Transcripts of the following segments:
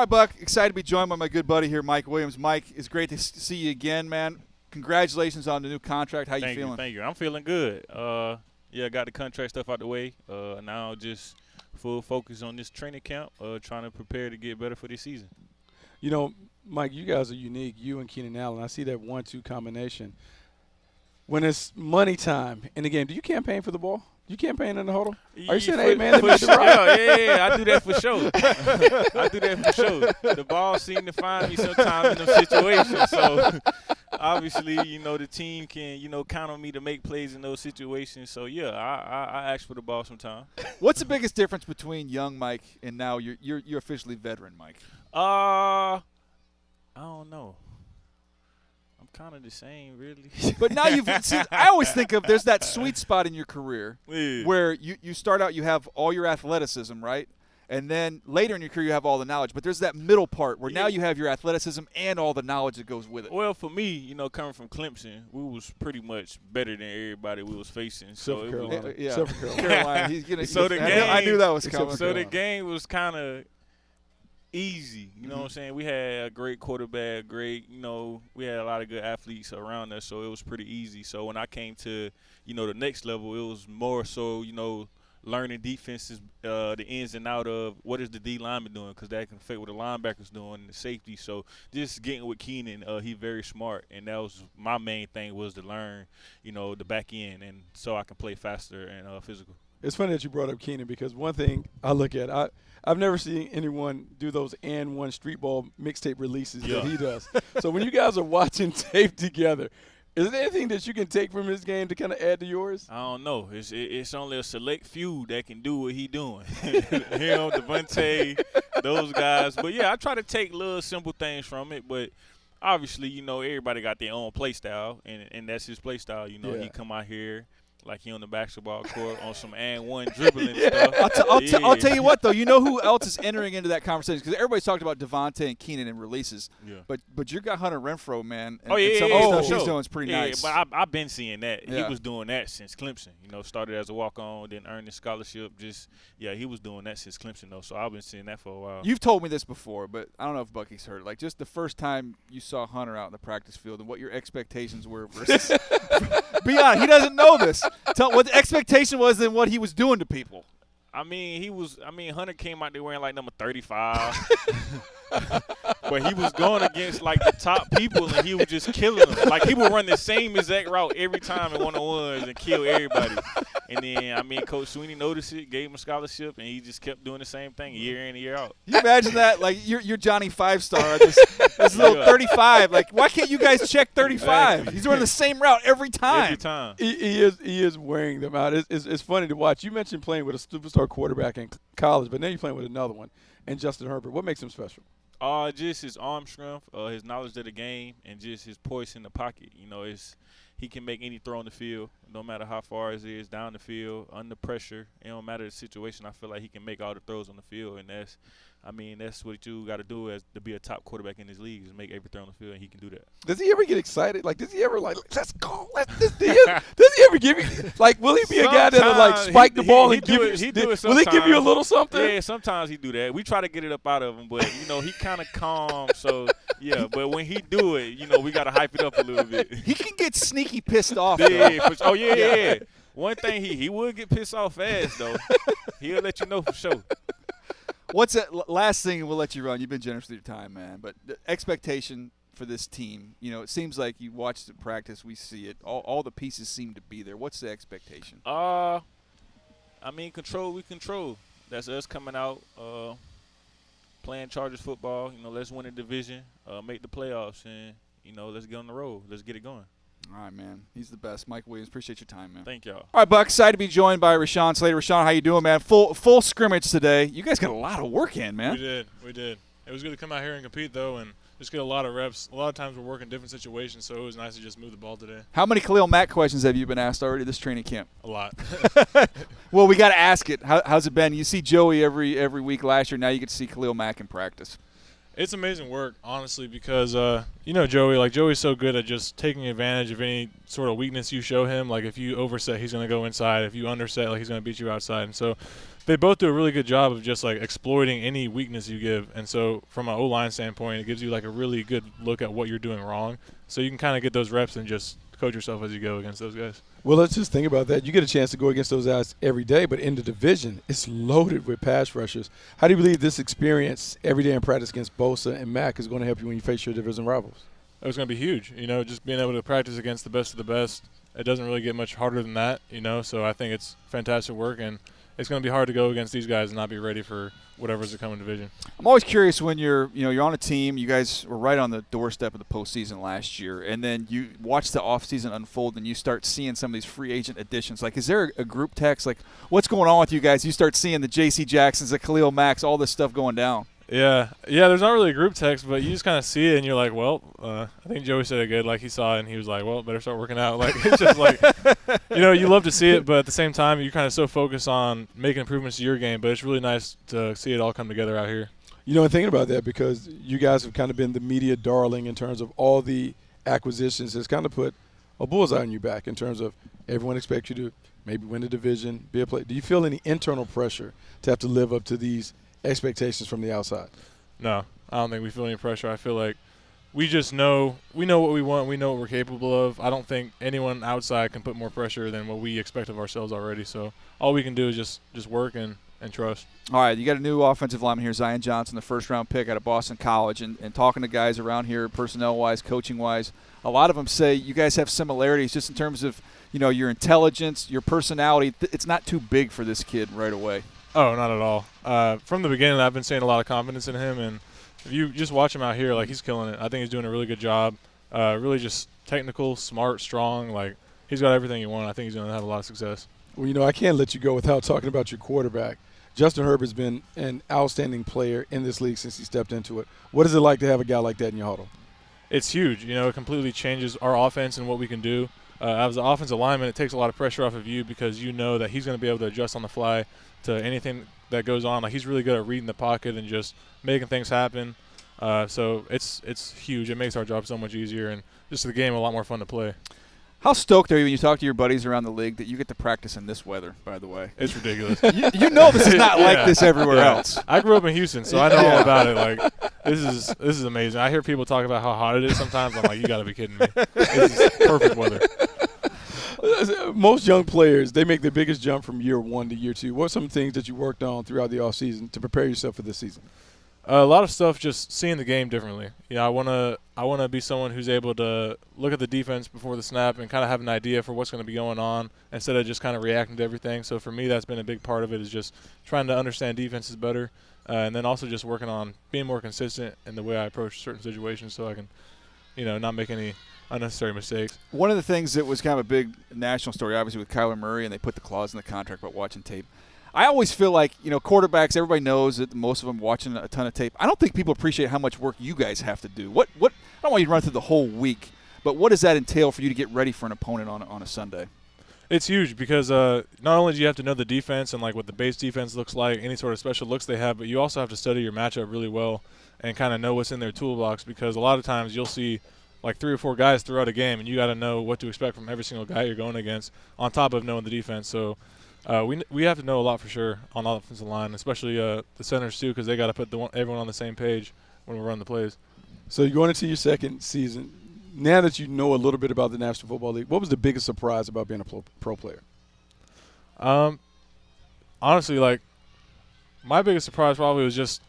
All right, Buck, excited to be joined by my good buddy here, Mike Williams. Mike, it's great to see you again, man. Congratulations on the new contract. How you feeling? Thank you. I'm feeling good. Yeah, got the contract stuff out the way. Now just full focus on this training camp, trying to prepare to get better for this season. You know, Mike, you guys are unique, you and Keenan Allen. I see that 1-2 combination. When it's money time in the game, do you campaign for the ball? You campaign in the huddle? Are you saying, hey, man, let me get the rock? Yeah, I do that for sure. I do that for sure. The ball seems to find me sometimes in those situations. So, obviously, the team can, count on me to make plays in those situations. So, yeah, I ask for the ball sometimes. What's the biggest difference between young Mike and now you're officially veteran Mike? I don't know. Kind of the same, really. But now I always think of there's that sweet spot in your career where you start out, you have all your athleticism, right? And then later in your career you have all the knowledge. But there's that middle part where now you have your athleticism and all the knowledge that goes with it. Well, for me, coming from Clemson, we was pretty much better than everybody we was facing. So Carolina. Carolina. He's gonna, so the game, I knew that was coming. So the game was kind of easy, you know what I'm saying? We had a great quarterback, we had a lot of good athletes around us, so it was pretty easy. So when I came to, the next level, it was more so, learning defenses, the ins and out of what is the D lineman doing, because that can affect what the linebacker's doing and the safety. So just getting with Keenan, he's very smart, and that was my main thing was to learn, the back end, and so I can play faster and physical. It's funny that you brought up Keenan because one thing I look at, I've never seen anyone do those and one street ball mixtape releases that he does. So when you guys are watching tape together, is there anything that you can take from his game to kind of add to yours? I don't know. It's only a select few that can do what he doing. Him, Devontae, those guys. But, yeah, I try to take little simple things from it. But, obviously, everybody got their own play style, and that's his play style. He come out here like he on the basketball court on some and one dribbling stuff. I'll tell you what, though. You know who else is entering into that conversation? Because everybody's talked about Devontae and Keenan in releases. Yeah. But you got Hunter Renfrow, man. And, some of the stuff he's doing is pretty nice. Yeah, but I've been seeing that. Yeah. He was doing that since Clemson. Started as a walk-on, then earned his scholarship. He was doing that since Clemson, though. So I've been seeing that for a while. You've told me this before, but I don't know if Bucky's heard it. Like, just the first time you saw Hunter out in the practice field and what your expectations were versus – be honest, he doesn't know this. Tell what the expectation was than what he was doing to people. Hunter came out there wearing like number 35. But he was going against like the top people and he was just killing them. Like he would run the same exact route every time in one-on-ones and kill everybody. And then, Coach Sweeney noticed it, gave him a scholarship, and he just kept doing the same thing year in and year out. You imagine that? Like, you're Johnny Five-Star, this little 35. Like, why can't you guys check 35? Exactly. He's running the same route every time. Every time. He is wearing them out. It's funny to watch. You mentioned playing with a superstar quarterback in college, but now you're playing with another one, and Justin Herbert. What makes him special? Just his arm strength, his knowledge of the game, and just his poise in the pocket. He can make any throw on the field, no matter how far it is, down the field, under pressure. It don't matter the situation. I feel like he can make all the throws on the field, and that's what you got to do as to be a top quarterback in this league is make every throw on the field, and he can do that. Does he ever get excited? Like, does he ever let's go? Does he ever give you will he be a guy that'll spike the ball and give you? Will he give you a little something? Yeah, sometimes he do that. We try to get it up out of him, but he kind of calm. So yeah, but when he do it, we got to hype it up a little bit. He can get sneaky pissed off. Yeah. One thing he would get pissed off fast though. He'll let you know for sure. What's that last thing we'll let you run? You've been generous with your time, man. But the expectation for this team, it seems like you watch the practice, we see it. All the pieces seem to be there. What's the expectation? Control, we control. That's us coming out, playing Chargers football. Let's win a division, make the playoffs, and, let's get on the road. Let's get it going. All right, man. He's the best. Mike Williams, appreciate your time, man. Thank y'all. All right, Buck, excited to be joined by Rashawn Slater. Rashawn, how you doing, man? Full scrimmage today. You guys got a lot of work in, man. We did. It was good to come out here and compete, though, and just get a lot of reps. A lot of times we're working different situations, so it was nice to just move the ball today. How many Khalil Mack questions have you been asked already this training camp? A lot. Well, we got to ask it. How's it been? You see Joey every week last year. Now you get to see Khalil Mack in practice. It's amazing work, honestly, because Joey. Like, Joey's so good at just taking advantage of any sort of weakness you show him. Like, if you overset, he's going to go inside. If you underset, like, he's going to beat you outside. And so they both do a really good job of just, like, exploiting any weakness you give. And so from an O-line standpoint, it gives you, like, a really good look at what you're doing wrong. So you can kind of get those reps and just coach yourself as you go against those guys. Well, let's just think about that. You get a chance to go against those guys every day, but in the division, it's loaded with pass rushers. How do you believe this experience every day in practice against Bosa and Mack is going to help you when you face your division rivals? It's going to be huge. Just being able to practice against the best of the best, it doesn't really get much harder than that, So I think it's fantastic work, and it's going to be hard to go against these guys and not be ready for whatever's to come in division. I'm always curious when you're on a team. You guys were right on the doorstep of the postseason last year, and then you watch the offseason unfold, and you start seeing some of these free agent additions. Like, is there a group text? Like, what's going on with you guys? You start seeing the J.C. Jacksons, the Khalil Macks, all this stuff going down. Yeah. There's not really a group text, but you just kind of see it, and you're like, well, I think Joey said it good. Like, he saw it, and he was like, well, better start working out. Like, it's just like, you love to see it, but at the same time, you're kind of so focused on making improvements to your game. But it's really nice to see it all come together out here. And thinking about that, because you guys have kind of been the media darling in terms of all the acquisitions, has kind of put a bullseye on your back in terms of everyone expects you to maybe win the division, be a player. Do you feel any internal pressure to have to live up to these expectations from the outside? No, I don't think we feel any pressure. I feel like we just know what we want. We know what we're capable of. I don't think anyone outside can put more pressure than what we expect of ourselves already. So all we can do is just work and trust. All right, you got a new offensive lineman here, Zion Johnson, the first-round pick out of Boston College. And talking to guys around here, personnel-wise, coaching-wise, a lot of them say you guys have similarities just in terms of, your intelligence, your personality. It's not too big for this kid right away. Oh, not at all. From the beginning, I've been seeing a lot of confidence in him, and if you just watch him out here, like, he's killing it. I think he's doing a really good job. Really just technical, smart, strong. Like, he's got everything you want. I think he's going to have a lot of success. Well, I can't let you go without talking about your quarterback. Justin Herbert's been an outstanding player in this league since he stepped into it. What is it like to have a guy like that in your huddle? It's huge. It completely changes our offense and what we can do. As an offensive lineman, it takes a lot of pressure off of you because you know that he's going to be able to adjust on the fly to anything that goes on. Like, he's really good at reading the pocket and just making things happen. So it's huge. It makes our job so much easier and just the game a lot more fun to play. How stoked are you when you talk to your buddies around the league that you get to practice in this weather, by the way? It's ridiculous. you know this is not like this everywhere else. I grew up in Houston, so I know all about it. Like, this is amazing. I hear people talk about how hot it is sometimes. I'm like, you got to be kidding me. This is perfect weather. Most young players, they make the biggest jump from year one to year two. What are some things that you worked on throughout the offseason to prepare yourself for this season? A lot of stuff, just seeing the game differently. I wanna be someone who's able to look at the defense before the snap and kind of have an idea for what's going to be going on instead of just kind of reacting to everything. So for me, that's been a big part of it, is just trying to understand defenses better, and then also just working on being more consistent in the way I approach certain situations so I can, not make any unnecessary mistakes. One of the things that was kind of a big national story, obviously, with Kyler Murray, and they put the clause in the contract about watching tape. I always feel like, quarterbacks, everybody knows that most of them watching a ton of tape. I don't think people appreciate how much work you guys have to do. What I don't want you to run through the whole week, but what does that entail for you to get ready for an opponent on a Sunday? It's huge because not only do you have to know the defense and, like, what the base defense looks like, any sort of special looks they have, but you also have to study your matchup really well and kind of know what's in their toolbox, because a lot of times you'll see like 3 or 4 guys throughout a game, and you got to know what to expect from every single guy you're going against on top of knowing the defense. So we have to know a lot for sure on the offensive line, especially the centers too, because they got to put everyone on the same page when we run the plays. So you're going into your second season. Now that you know a little bit about the National Football League, what was the biggest surprise about being a pro player? Honestly, like, my biggest surprise probably was just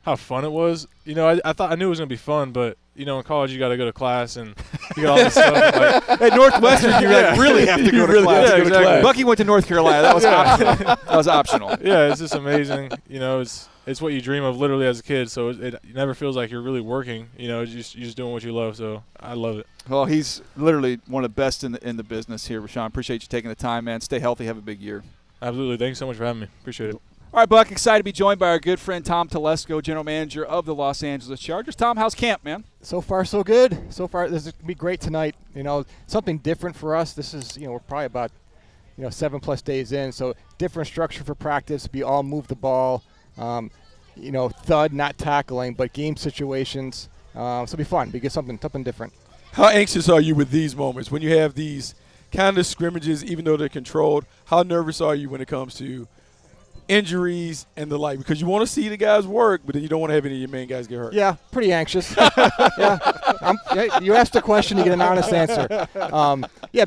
how fun it was. I knew it was going to be fun, but in college you got to go to class and you got all this stuff. Like, at Northwestern, you really have to go to class. Yeah, exactly. Bucky went to North Carolina. That was optional. That was optional. Yeah, it's just amazing. It's what you dream of literally as a kid. So it never feels like you're really working. You're just doing what you love. So I love it. Well, he's literally one of the best in the business here, Rashawn. Appreciate you taking the time, man. Stay healthy. Have a big year. Absolutely. Thank you so much for having me. Appreciate it. All right, Buck, excited to be joined by our good friend Tom Telesco, general manager of the Los Angeles Chargers. Tom, how's camp, man? So far, so good. So far, this is going to be great tonight. Something different for us. This is, we're probably about, 7+ days in. So different structure for practice. We all move the ball. thud, not tackling, but game situations. So it'll be fun. It'll be something different. How anxious are you with these moments when you have these kind of scrimmages, even though they're controlled? How nervous are you when it comes to injuries and the like? Because you want to see the guys work, but then you don't want to have any of your main guys get hurt. Yeah, pretty anxious. You asked a question, you get an honest answer.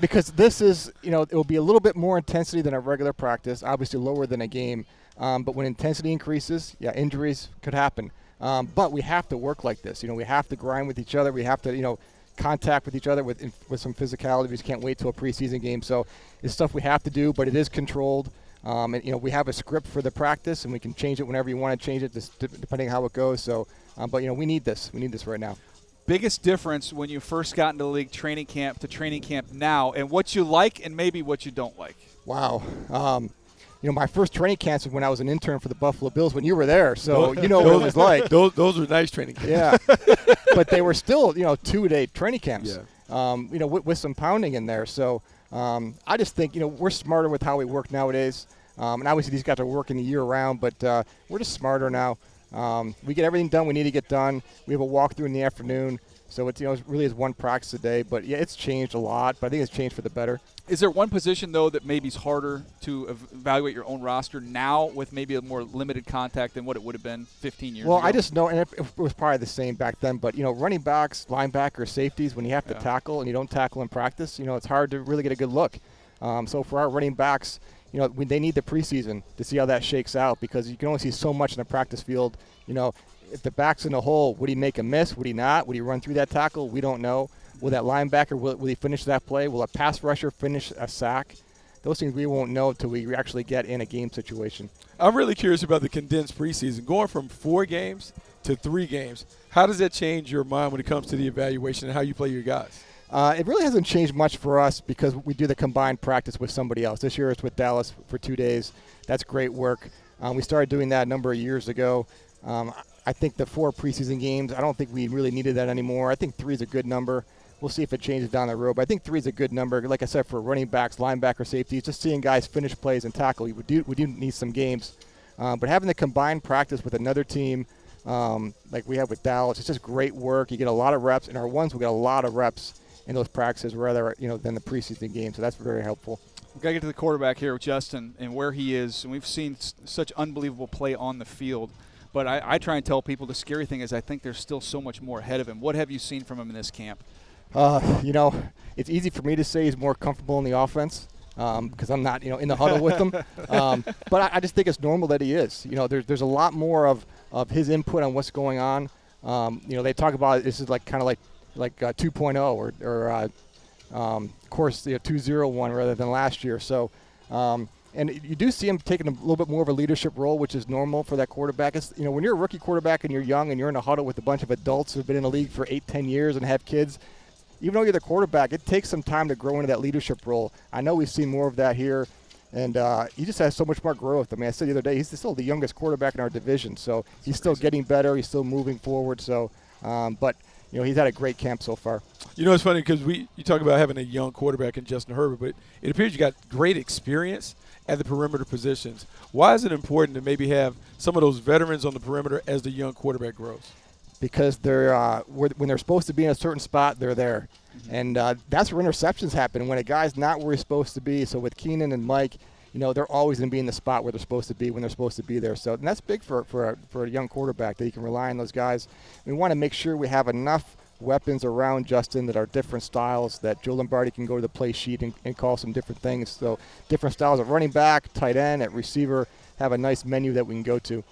Because this is, it will be a little bit more intensity than a regular practice, obviously lower than a game. But when intensity increases, injuries could happen. But we have to work like this. We have to grind with each other. We have to, contact with each other with some physicality. We just can't wait till a preseason game. So it's stuff we have to do, but it is controlled. And we have a script for the practice, and we can change it whenever you want to change it, just depending on how it goes. So, but we need this. We need this right now. Biggest difference when you first got into the league, training camp to training camp now, and what you like and maybe what you don't like. Wow. My first training camps was when I was an intern for the Buffalo Bills when you were there, so what it was like. Those were nice training camps. Yeah, but they were still 2-day training camps. Yeah. With some pounding in there. So I just think we're smarter with how we work nowadays. And obviously these guys are working the year round, but we're just smarter now. We get everything done we need to get done. We have a walkthrough in the afternoon, so it's it really is one practice a day. But it's changed a lot. But I think it's changed for the better. Is there one position, though, that maybe is harder to evaluate your own roster now with maybe a more limited contact than what it would have been 15 years ago? Well, I just know, and it was probably the same back then, but, running backs, linebackers, safeties, when you have to tackle and you don't tackle in practice, it's hard to really get a good look. So for our running backs, they need the preseason to see how that shakes out because you can only see so much in the practice field. If the back's in the hole, would he make a miss? Would he not? Would he run through that tackle? We don't know. Will that linebacker, will he finish that play? Will a pass rusher finish a sack? Those things we won't know until we actually get in a game situation. I'm really curious about the condensed preseason. Going from 4 games to 3 games, how does that change your mind when it comes to the evaluation and how you play your guys? It really hasn't changed much for us because we do the combined practice with somebody else. This year it's with Dallas for 2 days. That's great work. We started doing that a number of years ago. I think the 4 preseason games, I don't think we really needed that anymore. I think 3 is a good number. We'll see if it changes down the road. But I think 3 is a good number. Like I said, for running backs, linebacker, safeties, just seeing guys finish plays and tackle. We do need some games. But having the combined practice with another team, like we have with Dallas, it's just great work. You get a lot of reps. And our ones will get a lot of reps in those practices rather than the preseason game. So that's very helpful. We've got to get to the quarterback here with Justin and where he is. And we've seen such unbelievable play on the field. But I try and tell people the scary thing is I think there's still so much more ahead of him. What have you seen from him in this camp? It's easy for me to say he's more comfortable in the offense because I'm not, in the huddle with him. But I just think it's normal that he is. There's a lot more of his input on what's going on. They talk about this is like 2.0 or of course 2.01 rather than last year. So. And you do see him taking a little bit more of a leadership role, which is normal for that quarterback. It's, when you're a rookie quarterback and you're young and you're in a huddle with a bunch of adults who have been in the league for 8-10 years and have kids, even though you're the quarterback, it takes some time to grow into that leadership role. I know we've seen more of that here, and he just has so much more growth. I mean, I said the other day, he's still the youngest quarterback in our division, so he's still getting better. He's still moving forward. So, but he's had a great camp so far. It's funny because you talk about having a young quarterback in Justin Herbert, but it appears you got great experience at the perimeter positions. Why is it important to maybe have some of those veterans on the perimeter as the young quarterback grows? Because they're when they're supposed to be in a certain spot, they're there. Mm-hmm. And that's where interceptions happen, when a guy's not where he's supposed to be. So with Keenan and Mike, they're always going to be in the spot where they're supposed to be when they're supposed to be there. So and that's big for a young quarterback, that you can rely on those guys. We want to make sure we have enough weapons around Justin that are different styles, that Joe Lombardi can go to the play sheet and call some different things. So different styles of running back, tight end, at receiver, have a nice menu that we can go to.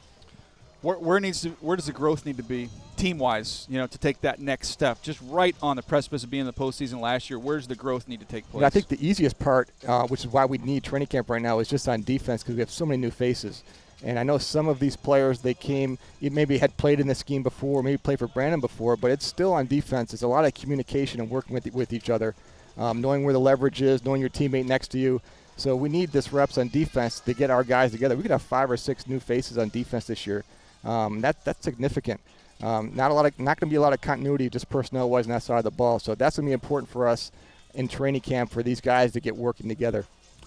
Where does the growth need to be team-wise, to take that next step? Just right on the precipice of being in the postseason last year, where's the growth need to take place? I think the easiest part, which is why we need training camp right now, is just on defense because we have so many new faces. And I know some of these players, maybe had played in this scheme before, maybe played for Brandon before, but it's still on defense. It's a lot of communication and working with each other, knowing where the leverage is, knowing your teammate next to you. So we need this reps on defense to get our guys together. We could have 5 or 6 new faces on defense this year. That's significant. Not going to be a lot of continuity just personnel-wise on that side of the ball. So that's going to be important for us in training camp for these guys to get working together.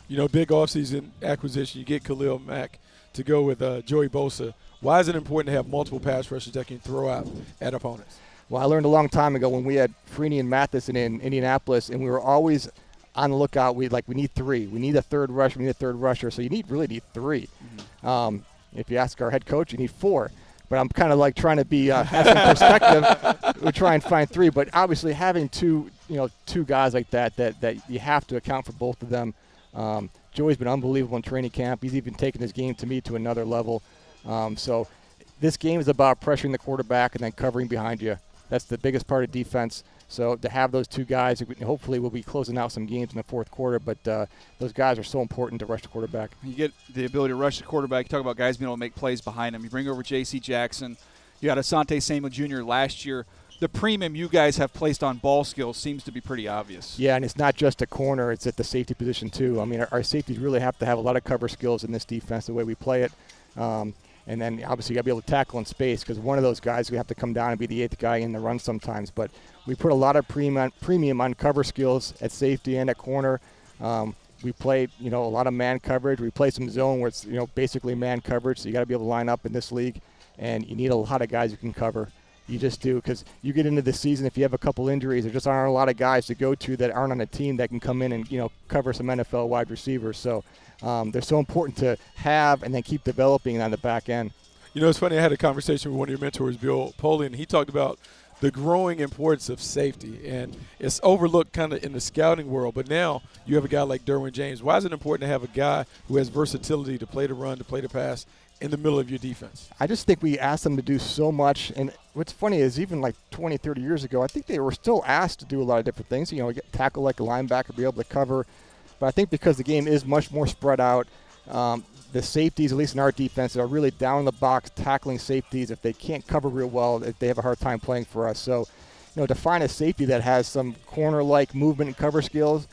Big offseason acquisition. You get Khalil Mack to go with Joey Bosa Why is it important to have multiple pass rushers that can throw out at opponents? Well, I learned a long time ago when we had Freeney and Matheson in Indianapolis, and we were always on the lookout. We need three. We need a third rusher. We need a third rusher. So you really need three. Mm-hmm. If you ask our head coach, you need four. But I'm kind of like trying to be have some perspective. We try and find three. But obviously having two guys like that you have to account for both of them. Joey's been unbelievable in training camp. He's even taken his game to another level. So this game is about pressuring the quarterback and then covering behind you. That's the biggest part of defense. So to have those two guys, hopefully we'll be closing out some games in the fourth quarter, but those guys are so important to rush the quarterback. You get the ability to rush the quarterback. You talk about guys being able to make plays behind him. You bring over J.C. Jackson. You got Asante Samuel Jr. last year. The premium you guys have placed on ball skills seems to be pretty obvious. Yeah, and it's not just a corner. It's at the safety position too. I mean, our safeties really have to have a lot of cover skills in this defense, the way we play it. And then obviously you got to be able to tackle in space because one of those guys we have to come down and be the eighth guy in the run sometimes. But we put a lot of premium on cover skills at safety and at corner. We play, a lot of man coverage. We play some zone where it's, basically man coverage. So you got to be able to line up in this league, and you need a lot of guys who can cover. You just do, because you get into the season, if you have a couple injuries, there just aren't a lot of guys to go to that aren't on a team that can come in and, cover some NFL wide receivers. So they're so important to have and then keep developing on the back end. It's funny. I had a conversation with one of your mentors, Bill Poley, and he talked about the growing importance of safety. And it's overlooked kind of in the scouting world. But now you have a guy like Derwin James. Why is it important to have a guy who has versatility to play the run, to play the pass in the middle of your defense? I just think we asked them to do so much. And what's funny is even like 20, 30 years ago, I think they were still asked to do a lot of different things. Get tackle like a linebacker, be able to cover. But I think because the game is much more spread out, the safeties, at least in our defense, are really down in the box tackling safeties. If they can't cover real well, they have a hard time playing for us. So, to find a safety that has some corner-like movement and cover skills,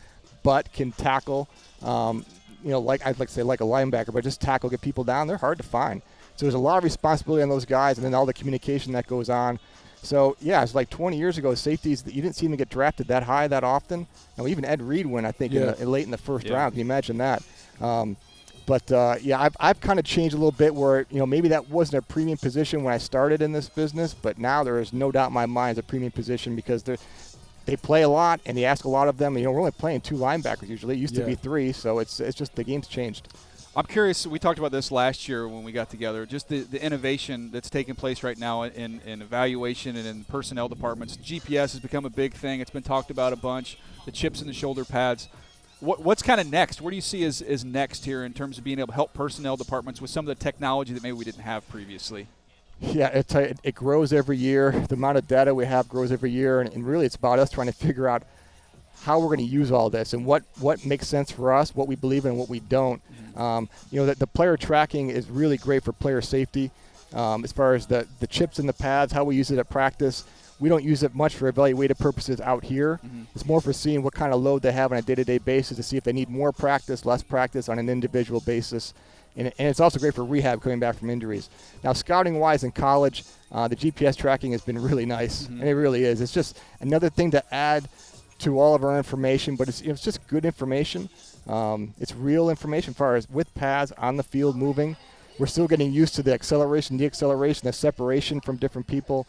but can tackle, like I'd like to say like a linebacker, but just tackle, get people down, they're hard to find. So there's a lot of responsibility on those guys, and then all the communication that goes on. So, yeah, it's like 20 years ago, safeties, you didn't see them get drafted that high that often. Even Ed Reed went, I think, late in the first round. Can you imagine that? I've kind of changed a little bit where, maybe that wasn't a premium position when I started in this business, but now there is no doubt in my mind it's a premium position because they play a lot and they ask a lot of them. We're only playing two linebackers usually. It used to be three, so it's just the game's changed. I'm curious, we talked about this last year when we got together, just the innovation that's taking place right now in evaluation and in personnel departments. GPS has become a big thing. It's been talked about a bunch, the chips and the shoulder pads. What's kind of next? What do you see as next here in terms of being able to help personnel departments with some of the technology that maybe we didn't have previously? Yeah, it grows every year. The amount of data we have grows every year, and really it's about us trying to figure out how we're going to use all this and what makes sense for us, what we believe in and what we don't. The player tracking is really great for player safety as far as the chips in the pads, how we use it at practice. We don't use it much for evaluative purposes out here. It's more for seeing what kind of load they have on a day-to-day basis to see if they need more practice, less practice on an individual basis. And it's also great for rehab coming back from injuries. Now, scouting-wise in college, the GPS tracking has been really nice, and it really is. It's just another thing to add to all of our information, but it's just good information. It's real information as far as with pads on the field moving. We're still getting used to the acceleration, the separation from different people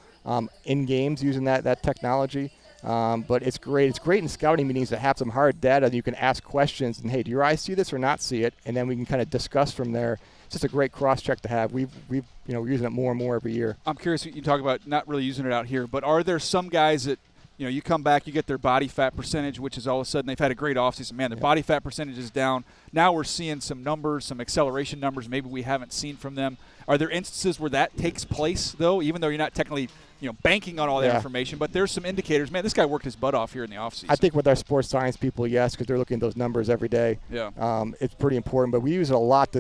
in games using that technology. But it's great. It's great in scouting meetings to have some hard data that you can ask questions and, hey, do your eyes see this or not see it? And then we can kind of discuss from there. It's just a great cross-check to have. We're using it more and more every year. I'm curious, you talk about not really using it out here, but are there some guys that, you come back, you get their body fat percentage, which is all of a sudden they've had a great offseason. Man, their body fat percentage is down. Now we're seeing some numbers, some acceleration numbers maybe we haven't seen from them. Are there instances where that takes place, though, even though you're not technically banking on all that information, but there's some indicators. Man, this guy worked his butt off here in the offseason. I think with our sports science people, yes, because they're looking at those numbers every day. Yeah. It's pretty important, but we use it a lot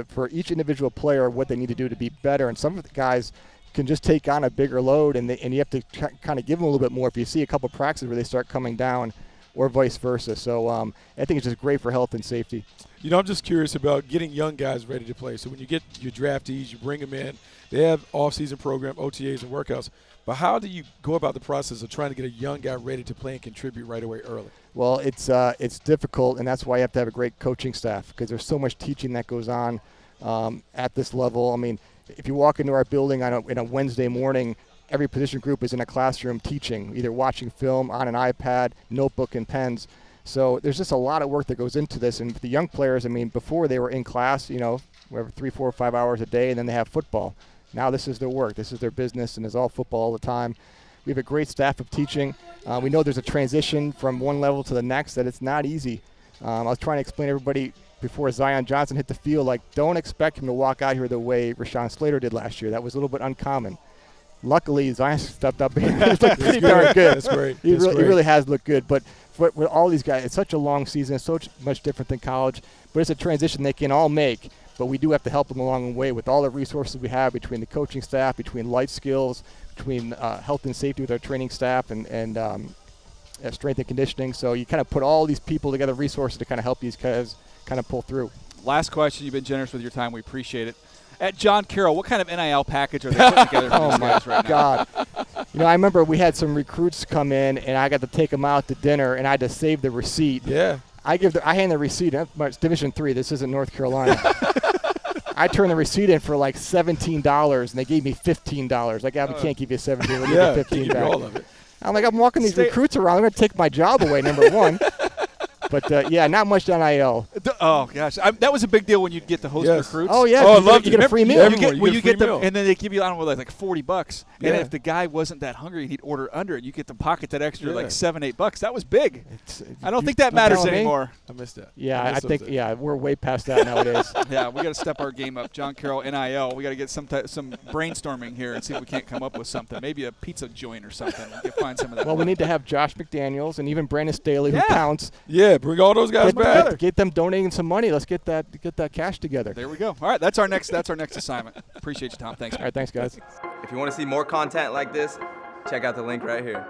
for each individual player what they need to do to be better. And some of the guys can just take on a bigger load, and you have to kind of give them a little bit more if you see a couple practices where they start coming down or vice versa. So I think it's just great for health and safety. I'm just curious about getting young guys ready to play. So when you get your draftees, you bring them in. They have off-season program, OTAs, and workouts. But how do you go about the process of trying to get a young guy ready to play and contribute right away early? Well, it's difficult, and that's why you have to have a great coaching staff because there's so much teaching that goes on at this level. I mean, if you walk into our building in a Wednesday morning, every position group is in a classroom teaching, either watching film on an iPad, notebook and pens. So there's just a lot of work that goes into this. And for the young players, I mean, before they were in class, whatever, 3, 4, 5 hours a day, and then they have football. Now this is their work. This is their business, and it's all football all the time. We have a great staff of teaching. We know there's a transition from one level to the next, that it's not easy. I was trying to explain to everybody before Zion Johnson hit the field, like, don't expect him to walk out here the way Rashawn Slater did last year. That was a little bit uncommon. Luckily, Zion stepped up and he's looked pretty darn good. That's great. He really has looked good. But with all these guys, it's such a long season. It's so much different than college. But it's a transition they can all make. But we do have to help them along the way with all the resources we have between the coaching staff, between life skills, between health and safety with our training staff and strength and conditioning. So you kind of put all these people together, resources to kind of help these guys kind of pull through. Last question. You've been generous with your time. We appreciate it. At John Carroll, what kind of NIL package are they putting together for these guys right now? God. I remember we had some recruits come in, and I got to take them out to dinner, and I had to save the receipt. Yeah. I hand the receipt. It's Division III. This isn't North Carolina. I turned the receipt in for like $17, and they gave me $15. Like, we can't give you $17. We'll give you $15 back. All of it. I'm like, I'm walking these recruits around. They're going to take my job away, number one. But, not much NIL. Oh, gosh. That was a big deal when you'd get to host recruits. Oh, yeah. Oh, I loved you get a free meal. You get them, and then they give you, I don't know, like $40. Yeah. And if the guy wasn't that hungry, he'd order under it. You get to pocket that extra like $7, $8. That was big. I don't think that matters anymore. I missed that. Yeah, I think we're way past that nowadays. Yeah, we got to step our game up. John Carroll, NIL. We got to get some brainstorming here and see if we can't come up with something. Maybe a pizza joint or something. We can find some of that. Well, we need to have Josh McDaniels and even Brandon Staley, who counts. Yeah, bring all those guys back. Get them donating some money. Let's get that cash together. There we go. All right, that's our next assignment. Appreciate you, Tom. Thanks. All right, thanks, guys. If you want to see more content like this, check out the link right here.